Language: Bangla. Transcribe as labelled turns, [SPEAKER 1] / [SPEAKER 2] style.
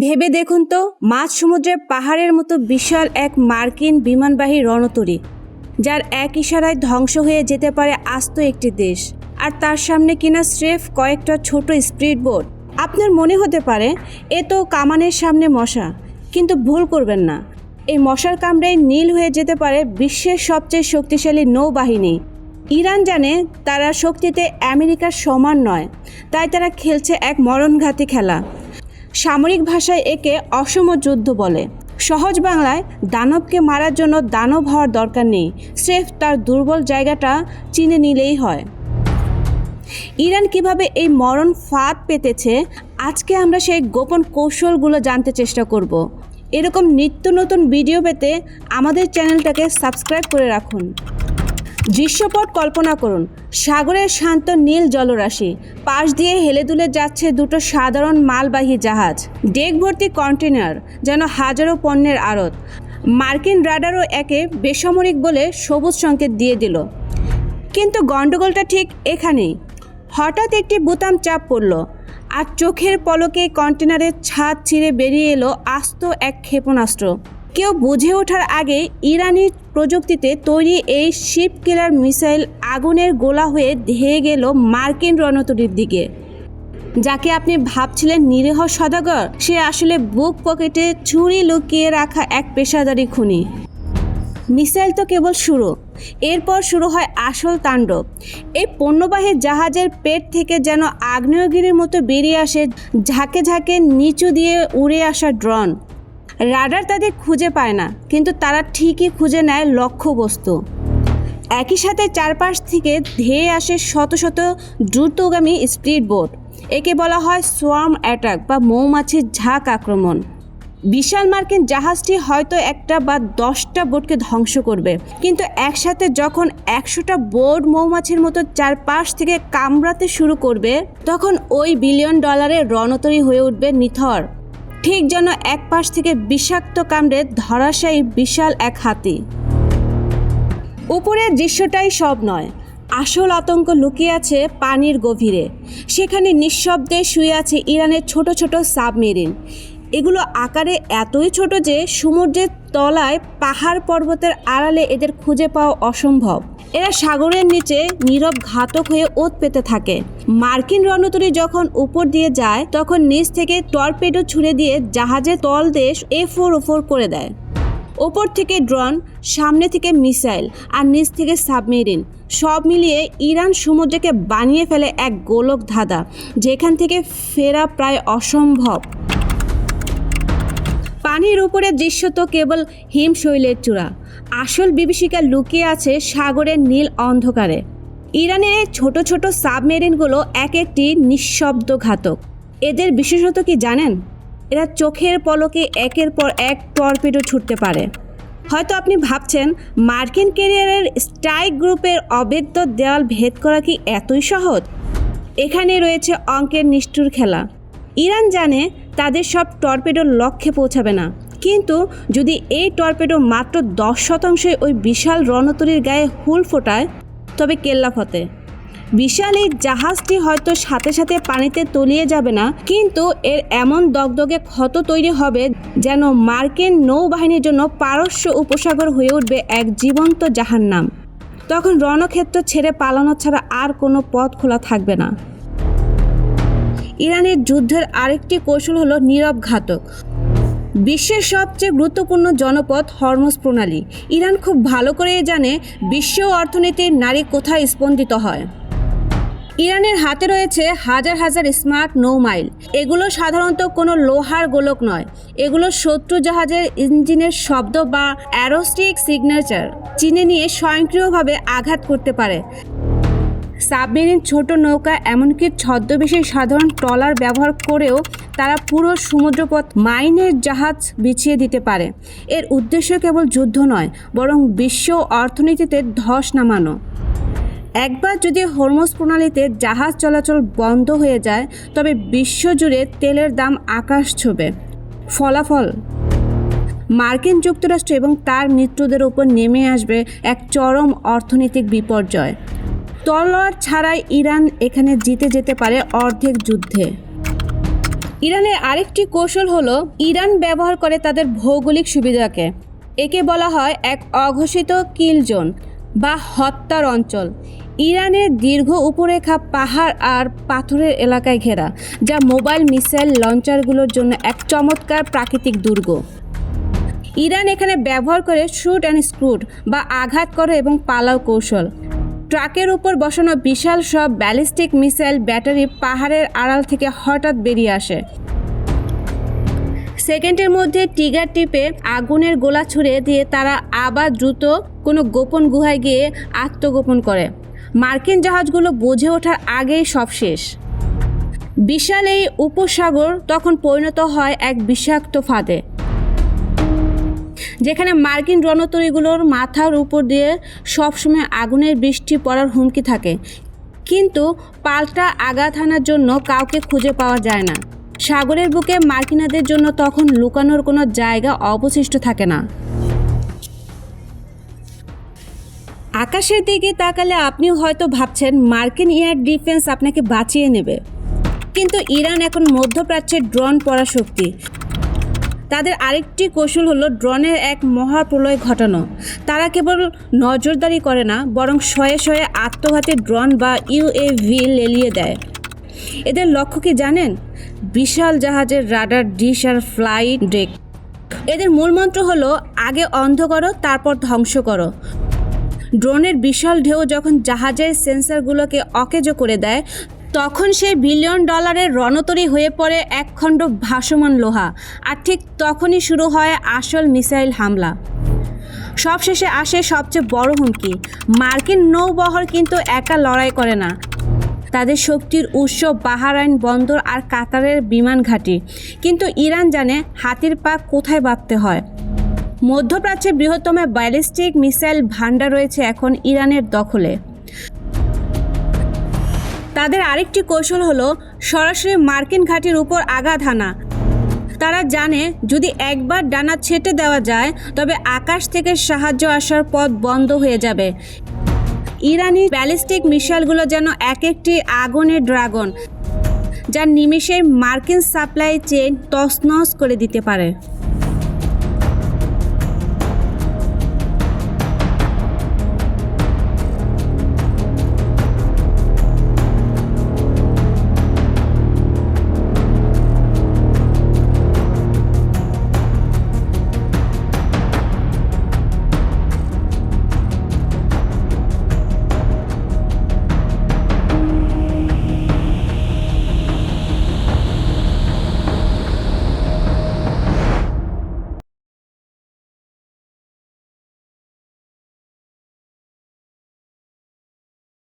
[SPEAKER 1] ভেবে দেখুন তো, মাঝ সমুদ্রের পাহাড়ের মতো বিশাল এক মার্কিন বিমানবাহী রণতরী, যার এক ইশারায় ধ্বংস হয়ে যেতে পারে আস্ত একটি দেশ, আর তার সামনে কিনা স্রেফ কয়েকটা ছোট স্পিড বোট। আপনার মনে হতে পারে এ তো কামানের সামনে মশা, কিন্তু ভুল করবেন না, এই মশার কামড়েই নীল হয়ে যেতে পারে বিশ্বের সবচেয়ে শক্তিশালী নৌবাহিনী। ইরান জানে তারা শক্তিতে আমেরিকার সমান নয়, তাই তারা খেলছে এক মরণঘাতী খেলা। সামরিক ভাষায় একে অসম যুদ্ধ বলে। সহজ বাংলায়, দানবকে মারার জন্য দানব হওয়ার দরকার নেই, স্রেফ তার দুর্বল জায়গাটা চিনে নিলেই হয়। ইরান কিভাবে এই মরণ ফাঁদ পেতেছে, আজকে আমরা সেই গোপন কৌশলগুলো জানতে চেষ্টা করব। এরকম নিত্য নতুন ভিডিও পেতে আমাদের চ্যানেলটাকে সাবস্ক্রাইব করে রাখুন। দৃশ্যপট কল্পনা করুন, সাগরের শান্ত নীল জলরাশি, পাশ দিয়ে হেলে দুলে যাচ্ছে দুটো সাধারণ মালবাহী জাহাজ, ডেক ভর্তি কন্টেনার, যেন হাজারো পণ্যের আড়ত। মার্কিন রাডারও একে বেসামরিক বলে সবুজ সংকেত দিয়ে দিল। কিন্তু গণ্ডগোলটা ঠিক এখানেই। হঠাৎ একটি বোতাম চাপ পড়ল, আর চোখের পলকে কন্টেনারের ছাদ ছিঁড়ে বেরিয়ে এলো আস্ত এক ক্ষেপণাস্ত্র। কেউ বুঝে ওঠার আগে ইরানি প্রযুক্তিতে তৈরি এই শিপ কিলার মিসাইল আগুনের গোলা হয়ে ধেয়ে গেল মার্কিন রণতরীর দিকে। যাকে আপনি ভাবছিলেন নিরীহ সওদাগর, সে আসলে বুক পকেটে ছুরি লুকিয়ে রাখা এক পেশাদারি খুনি। মিসাইল তো কেবল শুরু, এরপর শুরু হয় আসল তাণ্ডব। এই পণ্যবাহী জাহাজের পেট থেকে যেন আগ্নেয়গিরির মতো বেরিয়ে আসে ঝাঁকে ঝাঁকে নিচু দিয়ে উড়ে আসা ড্রোন। রাডার তাদের খুঁজে পায় না, কিন্তু তারা ঠিকই খুঁজে নেয় লক্ষ্যবস্তু। একই সাথে চারপাশ থেকে ধেয়ে আসে শত শত দ্রুতগামী স্পিড বোট। একে বলা হয় সোয়ার্ম অ্যাটাক বা মৌমাছির ঝাঁক আক্রমণ। বিশাল মার্কিন জাহাজটি হয়তো একটা বা 10টা বোটকে ধ্বংস করবে, কিন্তু একসাথে যখন 100টা বোট মৌমাছির মতো চারপাশ থেকে কামড়াতে শুরু করবে, তখন ওই $1 বিলিয়ন রণতরী হয়ে উঠবে নিথর। ঠিক যেন এক পাশ থেকে বিষাক্ত কামড়ে ধরাশায়ী বিশাল এক হাতি। উপরের দৃশ্যটাই সব নয়, আসল আতঙ্ক লুকিয়ে আছে পানির গভীরে। সেখানে নিঃশব্দে শুয়ে আছে ইরানের ছোট ছোট সাবমেরিন। এগুলো আকারে এতই ছোট যে সমুদ্রের তলায় পাহাড় পর্বতের আড়ালে এদের খুঁজে পাওয়া অসম্ভব। এরা সাগরের নিচে নীরব ঘাতক হয়ে ওত পেতে থাকে। মার্কিন রণতরী যখন উপর দিয়ে যায়, তখন নিচ থেকে টর্পেডো ছুড়ে দিয়ে জাহাজের তলদেশ এফোর করে দেয়। ওপর থেকে ড্রোন, সামনে থেকে মিসাইল, আর নিচ থেকে সাবমেরিন, সব মিলিয়ে ইরান সমুদ্রকে বানিয়ে ফেলে এক গোলক ধাঁধা, যেখান থেকে ফেরা প্রায় অসম্ভব। পানির উপরের দৃশ্য তো কেবল হিমশৈলের চূড়া, আসল বিভীষিকা লুকিয়ে আছে সাগরের নীল অন্ধকারে। ইরানের এই ছোট ছোট সাবমেরিনগুলো এক একটি নিঃশব্দ ঘাতক। এদের বিশেষত কি জানেন? এরা চোখের পলকে একের পর এক টর্পেডো ছুটতে পারে। হয়তো আপনি ভাবছেন, মার্কিন ক্যারিয়ারের স্ট্রাইক গ্রুপের অবেদ্য দেওয়াল ভেদ করা কি এতই সহজ? এখানে রয়েছে অঙ্কের নিষ্ঠুর খেলা। ইরান জানে তাদের সব টর্পেডো লক্ষ্যে পৌঁছাবে না, কিন্তু যদি এই টর্পেডো মাত্র 10% ওই বিশাল রণতরীর গায়ে হুল ফোটায়, তবে কেল্লা ফতে। বিশাল এই জাহাজটি হয়তো সাথে সাথে পানিতে তলিয়ে যাবে না, কিন্তু এর এমন দগদগে ক্ষত তৈরি হবে যেন মার্কিন নৌবাহিনীর জন্য পারস্য উপসাগর হয়ে উঠবে এক জীবন্ত জাহান্নাম। তখন রণক্ষেত্র ছেড়ে পালানো ছাড়া আর কোনো পথ খোলা থাকবে না। ইরানের যুদ্ধের আরেকটি কৌশল হলো নীরব ঘাতক। বিশ্বের সবচেয়ে গুরুত্বপূর্ণ জনপদ হরমুজ প্রণালী। ইরান খুব ভালো করেই জানে বিশ্ব অর্থনীতির নাড়ি কোথায় স্পন্দিত হয়। ইরানের হাতে রয়েছে হাজার হাজার স্মার্ট নৌমাইল। এগুলো সাধারণত কোনো লোহার গোলক নয়, এগুলো শত্রু জাহাজের ইঞ্জিনের শব্দ বা অ্যারোস্টিক সিগনেচার চিনে নিয়ে স্বয়ংক্রিয়ভাবে আঘাত করতে পারে। সাবমেরিন, ছোট নৌকা, এমনকি ছদ্মবেশী সাধারণ ট্রলার ব্যবহার করেও তারা পুরো সমুদ্রপথ মাইনের জাহাজ বিছিয়ে দিতে পারে। এর উদ্দেশ্য কেবল যুদ্ধ নয়, বরং বিশ্ব অর্থনীতিতে ধস নামানো। একবার যদি হরমুজ প্রণালীতে জাহাজ চলাচল বন্ধ হয়ে যায়, তবে বিশ্বজুড়ে তেলের দাম আকাশ ছোঁবে। ফলাফল, মার্কিন যুক্তরাষ্ট্র এবং তার মিত্রদের উপর নেমে আসবে এক চরম অর্থনৈতিক বিপর্যয়। তলোয়ার ছাড়াই ইরান এখানে জিতে যেতে পারে অর্ধেক যুদ্ধে। ইরানের আরেকটি কৌশল হলো ইরান ব্যবহার করে তাদের ভৌগোলিক সুবিধাকে। একে বলা হয় এক অঘোষিত কিল জোন বা হত্যার অঞ্চল। ইরানের দীর্ঘ উপরেখা পাহাড় আর পাথরের এলাকায় ঘেরা, যা মোবাইল মিসাইল লঞ্চারগুলোর জন্য এক চমৎকার প্রাকৃতিক দুর্গ। ইরান এখানে ব্যবহার করে শুট অ্যান্ড স্ক্রুট বা আঘাত করো এবং পালাও কৌশল। ট্রাকের উপর বসানো বিশাল সব ব্যালিস্টিক মিসাইল ব্যাটারি পাহাড়ের আড়াল থেকে হঠাৎ বেরিয়ে আসে। সেকেন্ডের মধ্যে ট্রিগার টিপে আগুনের গোলা ছুড়ে দিয়ে তারা আবার দ্রুত কোনো গোপন গুহায় গিয়ে আত্মগোপন করে। মার্কিন জাহাজগুলো বুঝে ওঠার আগেই সব শেষ। বিশাল এই উপসাগর তখন পরিণত হয় এক বিষাক্ত ফাঁদে, যেখানে মার্কিন রণতরীগুলোর মাথার উপর দিয়ে সবসময় আগুনের বৃষ্টি পড়ার হুমকি থাকে, কিন্তু পাল্টা আঘাত হানার জন্য কাউকে খুঁজে পাওয়া যায় না। সাগরের বুকে মার্কিনাদের জন্য তখন লুকানোর কোনো জায়গা অবশিষ্ট থাকে না। আকাশের দিকে তাকালে আপনিও হয়তো ভাবছেন মার্কিন এয়ার ডিফেন্স আপনাকে বাঁচিয়ে নেবে, কিন্তু ইরান এখন মধ্যপ্রাচ্যের ড্রোন পরাশক্তি। তাদের আরেকটি কৌশল হলো ড্রোনের এক মহাপ্রলয় ঘটানো। তারা কেবল নজরদারি করে না, বরং শয়ে শয়ে আত্মঘাতী ড্রোন বা ইউএভি লেলিয়ে দেয়। এদের লক্ষ্য কি জানেন? বিশাল জাহাজের রাডার ডিশ আর ফ্লাইট ডেক। এদের মূল মন্ত্র হলো আগে অন্ধ করো, তারপর ধ্বংস করো। ড্রোনের বিশাল ঢেউ যখন জাহাজের সেন্সরগুলোকে অকেজো করে দেয়, তখন সেই $বিলিয়ন রণতরী হয়ে পড়ে একখণ্ড ভাসমান লোহা। আর ঠিক তখনই শুরু হয় আসল মিসাইল হামলা। সবশেষে আসে সবচেয়ে বড় হুমকি। মার্কিন নৌবহর কিন্তু একা লড়াই করে না। তাদের শক্তির উৎস বাহরাইন বন্দর আর কাতারের বিমান ঘাঁটি। কিন্তু ইরান জানে হাতির পা কোথায় বাঁধতে হয়। মধ্যপ্রাচ্যের বৃহত্তম ব্যালিস্টিক মিসাইল ভান্ডার রয়েছে এখন ইরানের দখলে। তাদের আরেকটি কৌশল হলো সরাসরি মার্কিন ঘাঁটির উপর আঘাত হানা। তারা জানে যদি একবার ডানা ছেঁটে দেওয়া যায়, তবে আকাশ থেকে সাহায্য আসার পথ বন্ধ হয়ে যাবে। ইরানি ব্যালিস্টিক মিসাইলগুলো যেন এক একটি আগুনের ড্রাগন, যা নিমেষে মার্কিন সাপ্লাই চেইন তছনছ করে দিতে পারে।